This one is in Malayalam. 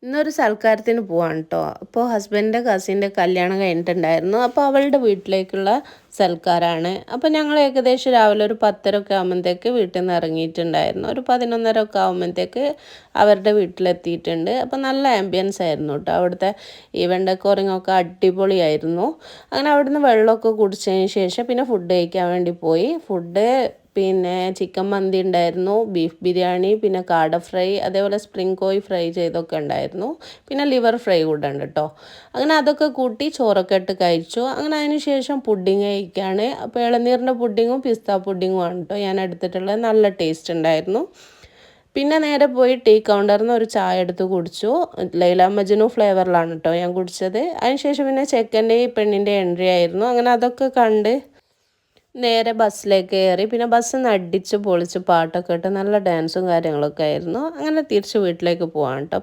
ഇന്നൊരു സൽക്കാരത്തിന് പോവാണ് കേട്ടോ. അപ്പോൾ ഹസ്ബൻഡിൻ്റെ കസിൻ്റെ കല്യാണം കഴിഞ്ഞിട്ടുണ്ടായിരുന്നു. അപ്പോൾ അവളുടെ വീട്ടിലേക്കുള്ള സൽക്കാരമാണ്. അപ്പോൾ ഞങ്ങൾ ഏകദേശം രാവിലെ ഒരു 10:30 ഒക്കെ ആകുമ്പോഴത്തേക്ക് വീട്ടിൽ നിന്ന് ഇറങ്ങിയിട്ടുണ്ടായിരുന്നു. ഒരു 11:30 ഒക്കെ ആകുമ്പോഴത്തേക്ക് അവരുടെ വീട്ടിലെത്തിയിട്ടുണ്ട്. അപ്പോൾ നല്ല ആംബിയൻസ് ആയിരുന്നു കേട്ടോ. അവിടുത്തെ ഈവൻ ഡെക്കോറിങ്ങൊക്കെ അടിപൊളിയായിരുന്നു. അങ്ങനെ അവിടുന്ന് വെള്ളമൊക്കെ കുടിച്ചതിന് ശേഷം പിന്നെ ഫുഡ് കഴിക്കാൻ വേണ്ടി പോയി. പിന്നെ ചിക്കൻ മന്തി ഉണ്ടായിരുന്നു, ബീഫ് ബിരിയാണി, പിന്നെ കാട ഫ്രൈ, അതേപോലെ സ്പ്രിംഗ് കോഴി ഫ്രൈ ചെയ്തൊക്കെ ഉണ്ടായിരുന്നു. പിന്നെ ലിവർ ഫ്രൈ കൂടെ ഉണ്ട് കേട്ടോ. അങ്ങനെ അതൊക്കെ കൂട്ടി ചോറൊക്കെ ഇട്ട് കഴിച്ചു. അങ്ങനെ അതിന് ശേഷം പുഡിങ് കഴിക്കുകയാണ്. അപ്പോൾ ഇളനീരിൻ്റെ പുഡിങ്ങും പിസ്ത പുഡിങ്ങും ആണ് കേട്ടോ ഞാൻ എടുത്തിട്ടുള്ളത്. നല്ല ടേസ്റ്റ് ഉണ്ടായിരുന്നു. പിന്നെ നേരെ പോയി ടീ കൗണ്ടറിൽ നിന്ന് ഒരു ചായ എടുത്ത് കുടിച്ചു. ലൈല മജ്നു ഫ്ലേവറിലാണ് കേട്ടോ ഞാൻ കുടിച്ചത്. അതിനുശേഷം പിന്നെ ചെക്കൻ്റെയും പെണ്ണിൻ്റെ എൻട്രി ആയിരുന്നു. അങ്ങനെ അതൊക്കെ കണ്ട് നേരെ ബസ്സിലേക്ക് കയറി. പിന്നെ ബസ്സിൽ നിന്ന് അടിച്ച് പൊളിച്ച് പാട്ടൊക്കെ ഇട്ട് നല്ല ഡാൻസും കാര്യങ്ങളൊക്കെ ആയിരുന്നു. അങ്ങനെ തിരിച്ച് വീട്ടിലേക്ക് പോവാണ് കേട്ടോ.